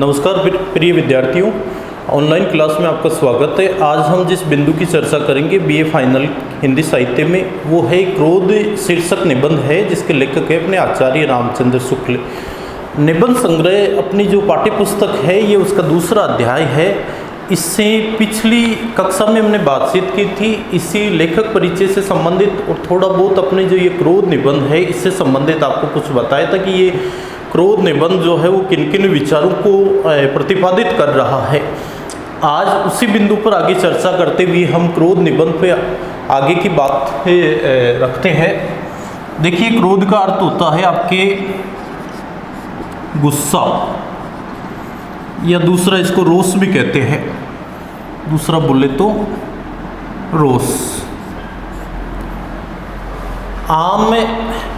नमस्कार प्रिय विद्यार्थियों, ऑनलाइन क्लास में आपका स्वागत है। आज हम जिस बिंदु की चर्चा करेंगे बीए फाइनल हिंदी साहित्य में, वो है क्रोध शीर्षक निबंध है, जिसके लेखक है अपने आचार्य रामचंद्र शुक्ल। निबंध संग्रह अपनी जो पाठ्य पुस्तक है ये उसका दूसरा अध्याय है। इससे पिछली कक्षा में हमने बातचीत की थी इसी लेखक परिचय से संबंधित, और थोड़ा बहुत अपने जो ये क्रोध निबंध है इससे संबंधित आपको कुछ बताया था कि ये क्रोध निबंध जो है वो किन किन विचारों को प्रतिपादित कर रहा है। आज उसी बिंदु पर आगे चर्चा करते हुए हम क्रोध निबंध पे आगे की बात रखते हैं। देखिए, क्रोध का अर्थ होता है आपके गुस्सा, या दूसरा इसको रोष भी कहते हैं, दूसरा बोले तो रोष। आम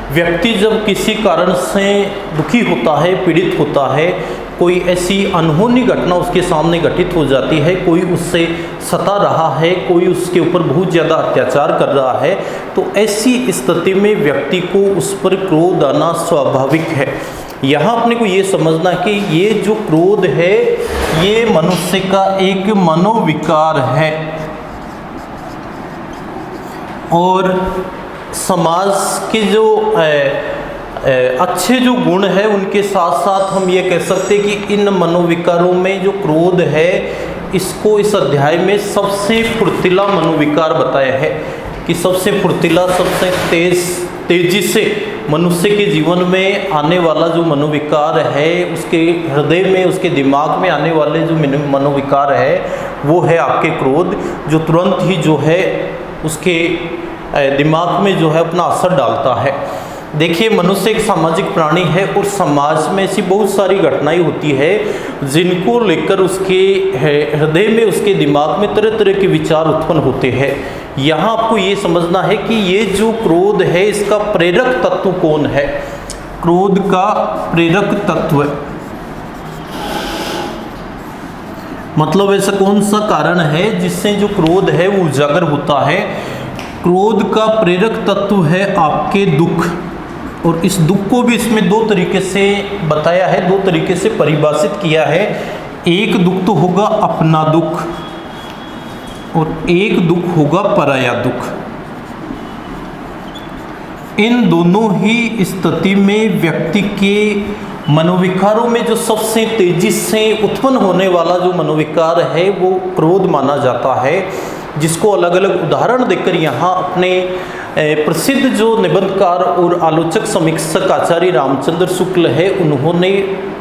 व्यक्ति जब किसी कारण से दुखी होता है, पीड़ित होता है, कोई ऐसी अनहोनी घटना उसके सामने घटित हो जाती है, कोई उससे सता रहा है, कोई उसके ऊपर बहुत ज़्यादा अत्याचार कर रहा है, तो ऐसी स्थिति में व्यक्ति को उस पर क्रोध आना स्वाभाविक है। यहाँ अपने को ये समझना है कि ये जो क्रोध है ये मनुष्य का एक मनोविकार है, और समाज के जो अच्छे जो गुण है उनके साथ साथ हम ये कह सकते हैं कि इन मनोविकारों में जो क्रोध है इसको इस अध्याय में सबसे फुर्तीला मनोविकार बताया है कि सबसे फुर्तीला, सबसे तेजी से मनुष्य के जीवन में आने वाला जो मनोविकार है, उसके हृदय में, उसके दिमाग में आने वाले जो मनोविकार है वो है आपके क्रोध, जो तुरंत ही जो है उसके दिमाग में जो है अपना असर डालता है। देखिए, मनुष्य एक सामाजिक प्राणी है और समाज में ऐसी बहुत सारी घटनाएं होती है जिनको लेकर उसके हृदय में, उसके दिमाग में तरह तरह के विचार उत्पन्न होते हैं। यहाँ आपको ये समझना है कि ये जो क्रोध है इसका प्रेरक तत्व कौन है। क्रोध का प्रेरक तत्व मतलब ऐसा कौन सा कारण है जिससे जो क्रोध है वो उजागर होता है। क्रोध का प्रेरक तत्व है आपके दुख, और इस दुख को भी इसमें दो तरीके से बताया है, दो तरीके से परिभाषित किया है। एक दुख तो होगा अपना दुख और एक दुख होगा पराया दुख। इन दोनों ही स्थिति में व्यक्ति के मनोविकारों में जो सबसे तेजी से उत्पन्न होने वाला जो मनोविकार है वो क्रोध माना जाता है, जिसको अलग अलग उदाहरण देकर यहाँ अपने प्रसिद्ध जो निबंधकार और आलोचक समीक्षक आचार्य रामचंद्र शुक्ल है उन्होंने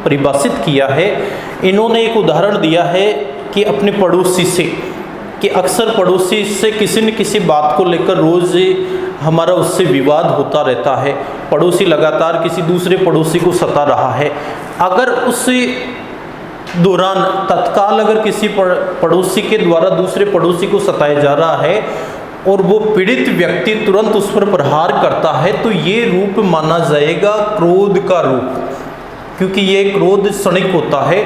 परिभाषित किया है। इन्होंने एक उदाहरण दिया है कि अपने पड़ोसी से, कि अक्सर पड़ोसी से किसी न किसी बात को लेकर रोज़ हमारा उससे विवाद होता रहता है। पड़ोसी लगातार किसी दूसरे पड़ोसी को सता रहा है। अगर उस दौरान तत्काल अगर किसी पड़ोसी के द्वारा दूसरे पड़ोसी को सताया जा रहा है और वो पीड़ित व्यक्ति तुरंत उस पर प्रहार करता है, तो ये रूप माना जाएगा क्रोध का रूप, क्योंकि ये क्रोध क्षणिक होता है।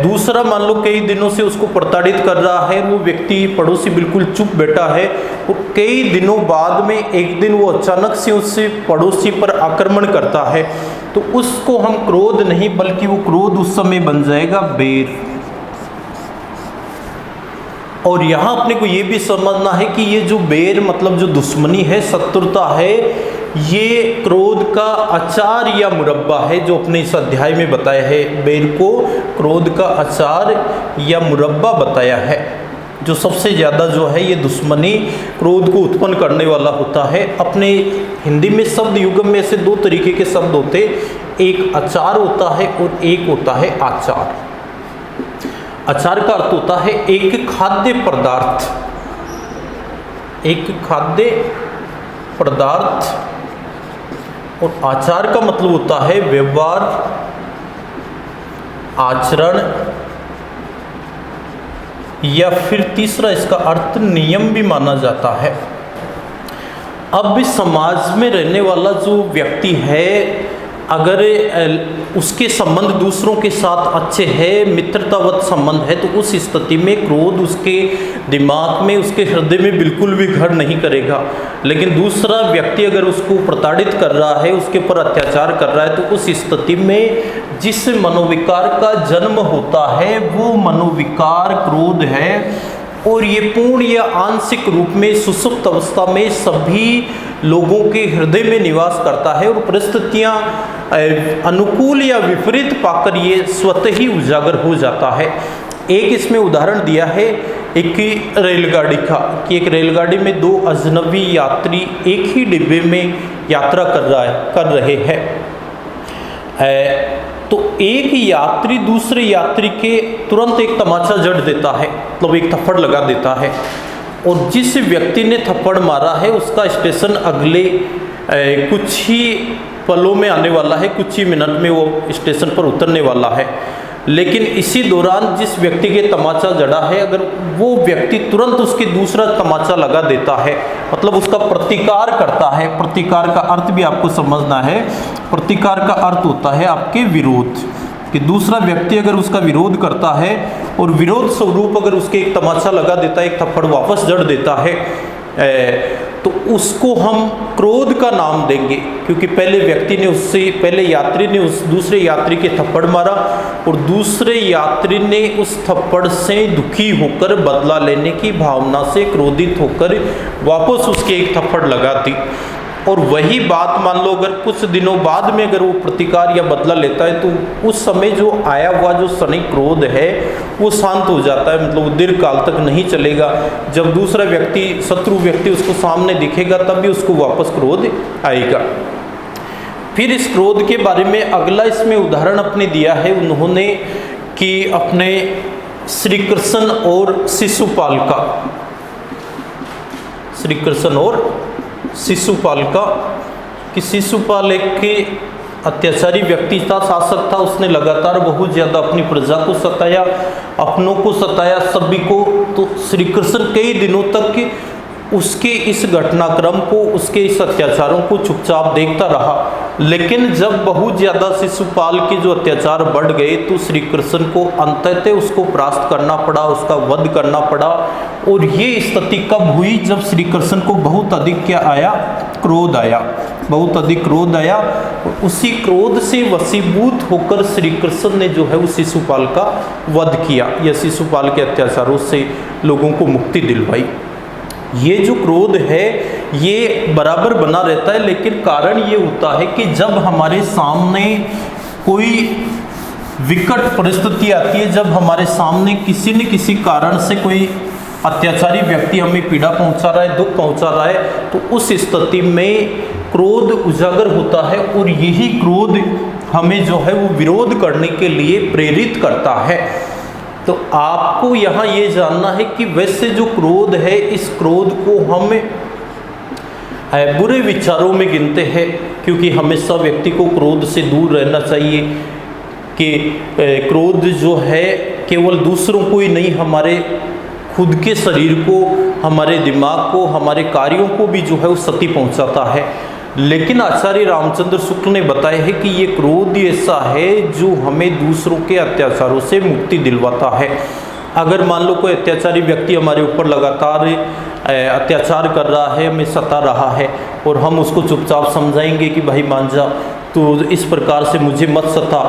दूसरा, मान लो कई दिनों से उसको प्रताड़ित कर रहा है, वो व्यक्ति पड़ोसी बिल्कुल चुप बैठा है, और कई दिनों बाद में एक दिन वो अचानक से उस पड़ोसी पर आक्रमण करता है, तो उसको हम क्रोध नहीं बल्कि वो क्रोध उस समय बन जाएगा बैर। और यहाँ अपने को ये भी समझना है कि ये जो बैर मतलब जो दुश्मनी है, शत्रुता है, ये क्रोध का अचार या मुरब्बा है, जो अपने इस अध्याय में बताया है। बैर को क्रोध का अचार या मुरब्बा बताया है, जो सबसे ज़्यादा जो है ये दुश्मनी क्रोध को उत्पन्न करने वाला होता है। अपने हिंदी में शब्द युगम में ऐसे दो तरीके के शब्द होते, एक अचार होता है और एक होता है आचार। अचार का अर्थ होता है एक खाद्य पदार्थ, एक खाद्य पदार्थ, और आचार का मतलब होता है व्यवहार, आचरण, या फिर तीसरा इसका अर्थ नियम भी माना जाता है। अब भी समाज में रहने वाला जो व्यक्ति है, अगर उसके संबंध दूसरों के साथ अच्छे हैं, मित्रतावत संबंध है, तो उस स्थिति में क्रोध उसके दिमाग में, उसके हृदय में बिल्कुल भी घर नहीं करेगा। लेकिन दूसरा व्यक्ति अगर उसको प्रताड़ित कर रहा है, उसके ऊपर अत्याचार कर रहा है, तो उस स्थिति में जिस मनोविकार का जन्म होता है वो मनोविकार क्रोध है। और ये पूर्ण या आंशिक रूप में सुषुप्त अवस्था में सभी लोगों के हृदय में निवास करता है और परिस्थितियाँ अनुकूल या विपरीत पाकर ये स्वतः ही उजागर हो जाता है। एक इसमें उदाहरण दिया है एक रेलगाड़ी का, कि एक रेलगाड़ी में दो अजनबी यात्री एक ही डिब्बे में यात्रा कर रहे हैं। तो एक यात्री दूसरे यात्री के तुरंत एक तमाचा जड़ देता है, मतलब एक थप्पड़ लगा देता है, और जिस व्यक्ति ने थप्पड़ मारा है उसका स्टेशन अगले कुछ ही पलों में आने वाला है, कुछ ही मिनट में वो स्टेशन पर उतरने वाला है। लेकिन इसी दौरान जिस व्यक्ति के तमाचा जड़ा है, अगर वो व्यक्ति तुरंत उसके दूसरा तमाचा लगा देता है, मतलब उसका प्रतिकार करता है। प्रतिकार का अर्थ भी आपको समझना है। प्रतिकार का अर्थ होता है आपके विरोध, कि दूसरा व्यक्ति अगर उसका विरोध करता है और विरोध स्वरूप अगर उसके एक तमाचा लगा देता है, एक थप्पड़ वापस जड़ देता है, तो उसको हम क्रोध का नाम देंगे, क्योंकि पहले यात्री ने उस दूसरे यात्री के थप्पड़ मारा और दूसरे यात्री ने उस थप्पड़ से दुखी होकर बदला लेने की भावना से क्रोधित होकर वापस उसके एक थप्पड़ लगा दी। और वही बात मान लो अगर कुछ दिनों बाद में अगर वो प्रतिकार या बदला लेता है, तो उस समय जो आया हुआ जो क्षणिक क्रोध है वो शांत हो जाता है, मतलब दीर्घ काल तक नहीं चलेगा। जब दूसरा व्यक्ति, शत्रु व्यक्ति उसको सामने दिखेगा तब भी उसको वापस क्रोध आएगा। फिर इस क्रोध के बारे में अगला इसमें उदाहरण अपने दिया है उन्होंने, कि अपने श्री कृष्ण और शिशुपाल का, श्री कृष्ण और शिशुपाल का, कि शिशुपाल एक के अत्याचारी व्यक्ति था, शासक था। उसने लगातार बहुत ज़्यादा अपनी प्रजा को सताया, अपनों को सताया, सभी को। तो श्री कृष्ण कई दिनों तक उसके इस घटनाक्रम को, उसके इस अत्याचारों को चुपचाप देखता रहा। लेकिन जब बहुत ज़्यादा शिशुपाल के जो अत्याचार बढ़ गए, तो श्री कृष्ण को अंततः उसको परास्त करना पड़ा, उसका वध करना पड़ा। और ये स्थिति कब हुई? जब श्री कृष्ण को बहुत अधिक क्या आया? क्रोध आया, बहुत अधिक क्रोध आया। उसी क्रोध से वशीभूत होकर श्री कृष्ण ने जो है उस शिशुपाल का वध किया, या शिशुपाल के अत्याचारों से लोगों को मुक्ति दिलवाई। ये जो क्रोध है ये बराबर बना रहता है, लेकिन कारण ये होता है कि जब हमारे सामने कोई विकट परिस्थिति आती है, जब हमारे सामने किसी न किसी कारण से कोई अत्याचारी व्यक्ति हमें पीड़ा पहुंचा रहा है, दुख पहुंचा रहा है, तो उस स्थिति में क्रोध उजागर होता है। और यही क्रोध हमें जो है वो विरोध करने के लिए प्रेरित करता है। तो आपको यहाँ ये जानना है कि वैसे जो क्रोध है, इस क्रोध को हम बुरे विचारों में गिनते हैं, क्योंकि हमेशा व्यक्ति को क्रोध से दूर रहना चाहिए। कि क्रोध जो है केवल दूसरों को ही नहीं, हमारे खुद के शरीर को, हमारे दिमाग को, हमारे कार्यों को भी जो है वो क्षति पहुँचाता है। लेकिन आचार्य रामचंद्र शुक्ल ने बताया है कि ये क्रोध ऐसा है जो हमें दूसरों के अत्याचारों से मुक्ति दिलवाता है। अगर मान लो कोई अत्याचारी व्यक्ति हमारे ऊपर लगातार अत्याचार कर रहा है, हमें सता रहा है, और हम उसको चुपचाप समझाएंगे कि भाई मान जा, तो इस प्रकार से मुझे मत सता,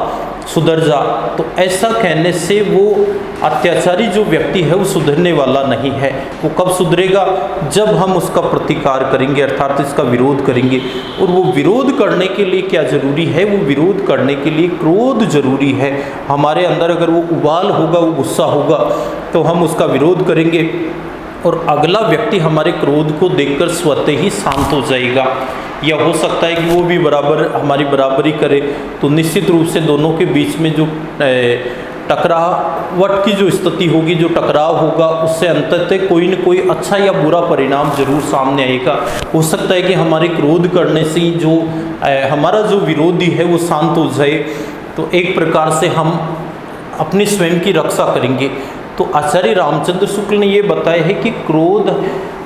सुधर जा, तो ऐसा कहने से वो अत्याचारी जो व्यक्ति है वो सुधरने वाला नहीं है। वो कब सुधरेगा? जब हम उसका प्रतिकार करेंगे, अर्थात इसका विरोध करेंगे। और वो विरोध करने के लिए क्या जरूरी है? वो विरोध करने के लिए क्रोध जरूरी है। हमारे अंदर अगर वो उबाल होगा, वो गुस्सा होगा, तो हम उसका विरोध करेंगे और अगला व्यक्ति हमारे क्रोध को देखकर स्वतः ही शांत हो जाएगा। या हो सकता है कि वो भी हमारी बराबरी करे, तो निश्चित रूप से दोनों के बीच में जो टकरावट की जो स्थिति होगी, जो टकराव होगा, उससे अंततः कोई न कोई अच्छा या बुरा परिणाम जरूर सामने आएगा। हो सकता है कि हमारे क्रोध करने से जो हमारा जो विरोधी है वो शांत हो जाए, तो एक प्रकार से हम अपनी स्वयं की रक्षा करेंगे। तो आचार्य रामचंद्र शुक्ल ने ये बताया है कि क्रोध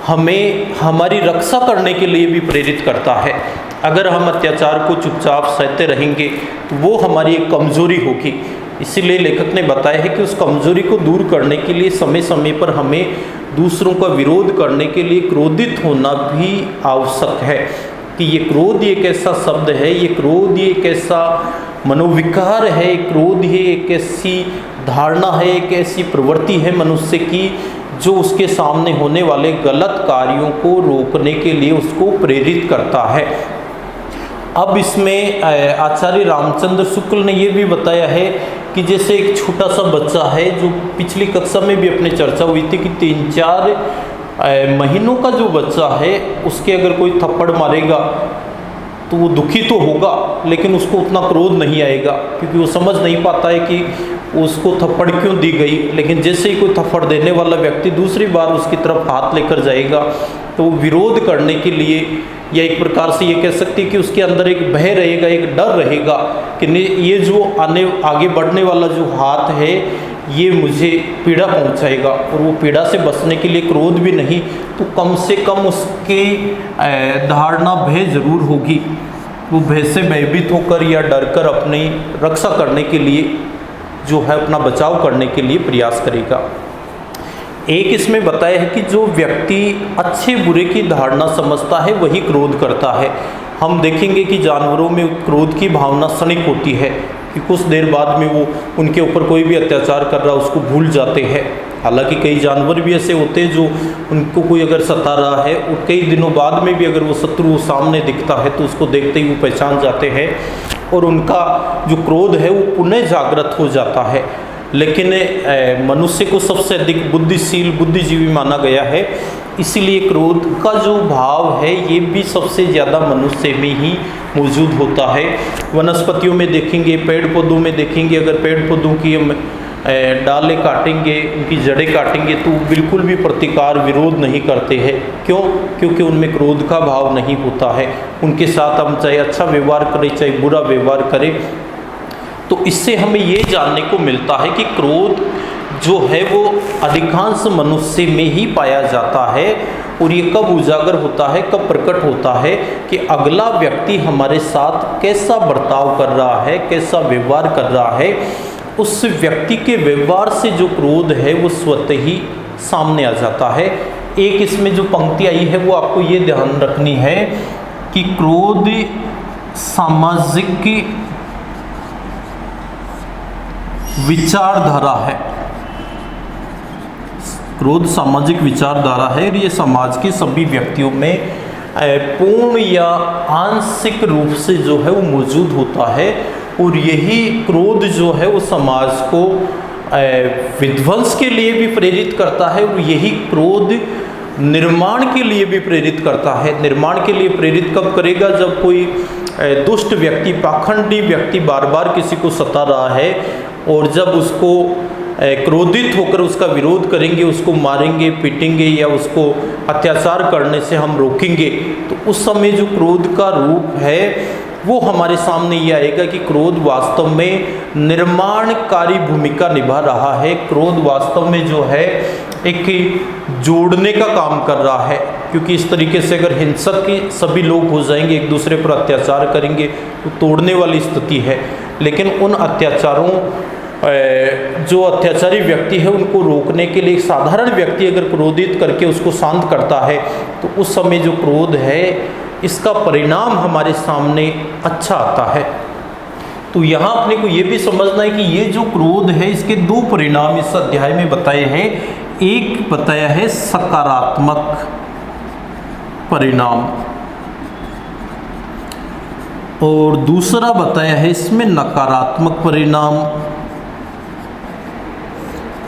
हमें हमारी रक्षा करने के लिए भी प्रेरित करता है। अगर हम अत्याचार को चुपचाप सहते रहेंगे तो वो हमारी एक कमजोरी होगी। इसीलिए लेखक ने बताया है कि उस कमजोरी को दूर करने के लिए समय समय पर हमें दूसरों का विरोध करने के लिए क्रोधित होना भी आवश्यक है। कि ये क्रोध एक ऐसा शब्द है, ये क्रोध ये एक ऐसा मनोविकार है, क्रोध ये एक ऐसी धारणा है, एक ऐसी प्रवृत्ति है मनुष्य की जो उसके सामने होने वाले गलत कार्यों को रोकने के लिए उसको प्रेरित करता है। अब इसमें आचार्य रामचंद्र शुक्ल ने ये भी बताया है कि जैसे एक छोटा सा बच्चा है, जो पिछली कक्षा में भी अपनी चर्चा हुई थी कि 3-4 महीनों का जो बच्चा है उसके अगर कोई थप्पड़ मारेगा तो वो दुखी तो होगा, लेकिन उसको उतना क्रोध नहीं आएगा क्योंकि वो समझ नहीं पाता है कि उसको थप्पड़ क्यों दी गई। लेकिन जैसे ही कोई थप्पड़ देने वाला व्यक्ति दूसरी बार उसकी तरफ हाथ लेकर जाएगा तो वो विरोध करने के लिए, या एक प्रकार से ये कह सकते हैं कि उसके अंदर एक भय रहेगा, एक डर रहेगा कि ये जो आगे बढ़ने वाला जो हाथ है ये मुझे पीड़ा पहुंचाएगा। और वो पीड़ा से बचने के लिए क्रोध भी नहीं तो कम से कम उसकी धारणा भय जरूर होगी। वो भय से भयभीत होकर या डरकर अपनी रक्षा करने के लिए जो है अपना बचाव करने के लिए प्रयास करेगा। एक इसमें बताया है कि जो व्यक्ति अच्छे बुरे की धारणा समझता है वही क्रोध करता है। हम देखेंगे कि जानवरों में क्रोध की भावना क्षणिक होती है कि कुछ देर बाद में वो उनके ऊपर कोई भी अत्याचार कर रहा उसको भूल जाते हैं। हालांकि कई जानवर भी ऐसे होते हैं जो उनको कोई अगर सता रहा है और कई दिनों बाद में भी अगर वो शत्रु सामने दिखता है तो उसको देखते ही वो पहचान जाते हैं और उनका जो क्रोध है वो पुनः जागृत हो जाता है। लेकिन मनुष्य को सबसे अधिक बुद्धिशील बुद्धिजीवी माना गया है, इसीलिए क्रोध का जो भाव है ये भी सबसे ज़्यादा मनुष्य में ही मौजूद होता है। वनस्पतियों में देखेंगे, पेड़ पौधों में देखेंगे, अगर पेड़ पौधों की हम डालें काटेंगे, उनकी जड़ें काटेंगे तो बिल्कुल भी प्रतिकार विरोध नहीं करते हैं। क्यों? क्योंकि उनमें क्रोध का भाव नहीं होता है। उनके साथ हम चाहे अच्छा व्यवहार करें चाहे बुरा व्यवहार करें। तो इससे हमें ये जानने को मिलता है कि क्रोध जो है वो अधिकांश मनुष्य में ही पाया जाता है। और ये कब उजागर होता है, कब प्रकट होता है कि अगला व्यक्ति हमारे साथ कैसा बर्ताव कर रहा है, कैसा व्यवहार कर रहा है। उस व्यक्ति के व्यवहार से जो क्रोध है वो स्वतः ही सामने आ जाता है। एक इसमें जो पंक्ति आई है वो आपको ये ध्यान रखनी है कि क्रोध सामाजिक विचारधारा है। क्रोध सामाजिक विचारधारा है और ये समाज के सभी व्यक्तियों में पूर्ण या आंशिक रूप से जो है वो मौजूद होता है। और यही क्रोध जो है वो समाज को विध्वंस के लिए भी प्रेरित करता है और यही क्रोध निर्माण के लिए भी प्रेरित करता है। निर्माण के लिए प्रेरित कब करेगा? जब कोई दुष्ट व्यक्ति, पाखंडी व्यक्ति बार बार किसी को सता रहा है और जब उसको क्रोधित होकर उसका विरोध करेंगे, उसको मारेंगे, पीटेंगे या उसको अत्याचार करने से हम रोकेंगे, तो उस समय जो क्रोध का रूप है वो हमारे सामने ये आएगा कि क्रोध वास्तव में निर्माणकारी भूमिका निभा रहा है। क्रोध वास्तव में जो है एक जोड़ने का काम कर रहा है, क्योंकि इस तरीके से अगर हिंसक के सभी लोग हो जाएंगे, एक दूसरे पर अत्याचार करेंगे तो तोड़ने वाली स्थिति है। लेकिन उन अत्याचारों जो अत्याचारी व्यक्ति है उनको रोकने के लिए एक साधारण व्यक्ति अगर क्रोधित करके उसको शांत करता है तो उस समय जो क्रोध है इसका परिणाम हमारे सामने अच्छा आता है। तो यहाँ अपने को ये भी समझना है कि ये जो क्रोध है इसके दो परिणाम इस अध्याय में बताए हैं। एक बताया है सकारात्मक परिणाम और दूसरा बताया है इसमें नकारात्मक परिणाम।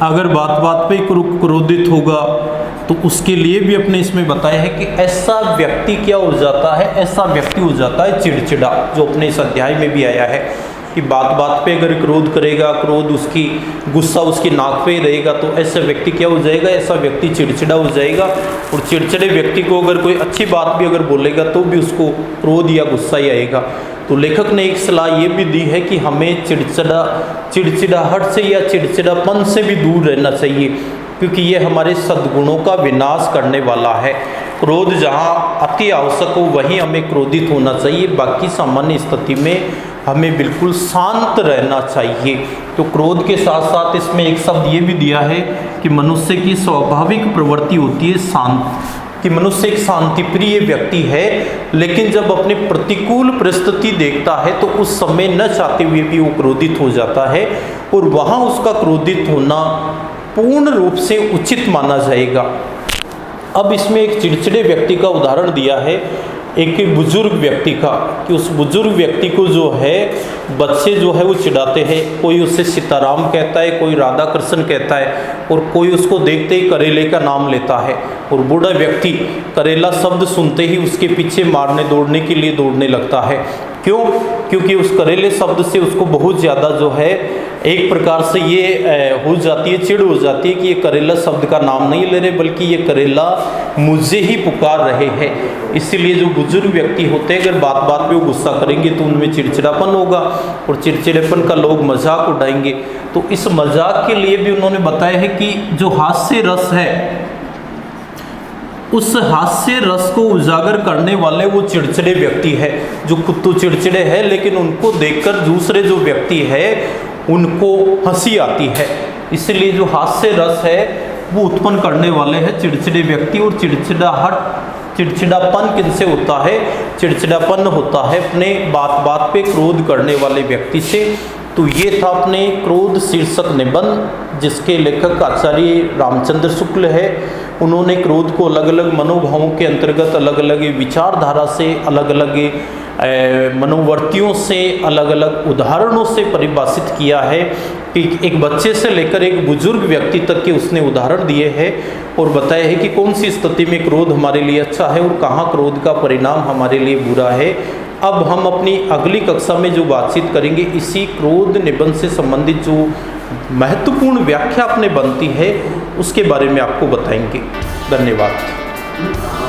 अगर बात बात पे क्रोधित होगा तो उसके लिए भी अपने इसमें बताया है कि ऐसा व्यक्ति क्या हो जाता है, ऐसा व्यक्ति हो जाता है चिड़चिड़ा, जो अपने इस अध्याय में भी आया है कि बात बात पे अगर क्रोध करेगा, क्रोध उसकी गुस्सा उसकी नाक पे ही रहेगा तो ऐसा व्यक्ति क्या हो जाएगा, ऐसा व्यक्ति चिड़चिड़ा हो जाएगा। और चिड़चिड़े व्यक्ति को अगर कोई अच्छी बात भी अगर बोलेगा तो भी उसको क्रोध या गुस्सा ही आएगा। तो लेखक ने एक सलाह ये भी दी है कि हमें चिड़चिड़ाहट से या चिड़चिड़ापन से भी दूर रहना चाहिए, क्योंकि ये हमारे सद्गुणों का विनाश करने वाला है। क्रोध जहाँ अति आवश्यक हो वहीं हमें क्रोधित होना चाहिए, बाकी सामान्य स्थिति में हमें बिल्कुल शांत रहना चाहिए। तो क्रोध के साथ साथ इसमें एक शब्द ये भी दिया है कि मनुष्य की स्वाभाविक प्रवृत्ति होती है शांत, कि मनुष्य एक शांति प्रिय व्यक्ति है, लेकिन जब अपने प्रतिकूल परिस्थिति देखता है तो उस समय न चाहते हुए भी वो क्रोधित हो जाता है, और वहाँ उसका क्रोधित होना पूर्ण रूप से उचित माना जाएगा। अब इसमें एक चिड़चिड़े व्यक्ति का उदाहरण दिया है, एक बुजुर्ग व्यक्ति का, कि उस बुजुर्ग व्यक्ति को जो है बच्चे जो है वो चिढ़ाते हैं, कोई उससे सीताराम कहता है, कोई राधा कृष्ण कहता है, और कोई उसको देखते ही करेले का नाम लेता है, और बूढ़ा व्यक्ति करेला शब्द सुनते ही उसके पीछे मारने दौड़ने के लिए दौड़ने लगता है। क्यों? क्योंकि उस करेले शब्द से उसको बहुत ज़्यादा जो है एक प्रकार से ये हो जाती है, चिढ़ हो जाती है कि ये करेला शब्द का नाम नहीं ले रहे, बल्कि ये करेला मुझे ही पुकार रहे हैं। इसीलिए जो बुजुर्ग व्यक्ति होते हैं, अगर बात बात पे वो गुस्सा करेंगे तो उनमें चिड़चिड़ापन होगा, और चिड़चिड़ेपन का लोग मजाक उड़ाएंगे। तो इस मजाक के लिए भी उन्होंने बताया है कि जो हास्य रस है, उस हास्य रस को उजागर करने वाले वो चिड़चिड़े व्यक्ति है, जो खुद तो चिड़चिड़े है लेकिन उनको देखकर दूसरे जो व्यक्ति है उनको हंसी आती है। इसलिए जो हास्य रस है वो उत्पन्न करने वाले हैं चिड़चिड़े व्यक्ति। और चिड़चिड़ापन किनसे होता है? चिड़चिड़ापन होता है अपने बात बात पे क्रोध करने वाले व्यक्ति से। तो ये था अपने क्रोध शीर्षक निबंध, जिसके लेखक आचार्य रामचंद्र शुक्ल है। उन्होंने क्रोध को अलग अलग मनोभावों के अंतर्गत, अलग अलग विचारधारा से, अलग अलग मनोवर्तियों से, अलग अलग उदाहरणों से परिभाषित किया है, कि एक बच्चे से लेकर एक बुजुर्ग व्यक्ति तक के उसने उदाहरण दिए हैं, और बताया है कि कौन सी स्थिति में क्रोध हमारे लिए अच्छा है और कहाँ क्रोध का परिणाम हमारे लिए बुरा है। अब हम अपनी अगली कक्षा में जो बातचीत करेंगे, इसी क्रोध निबंध से संबंधित जो महत्वपूर्ण व्याख्या अपने बनती है उसके बारे में आपको बताएंगे। धन्यवाद।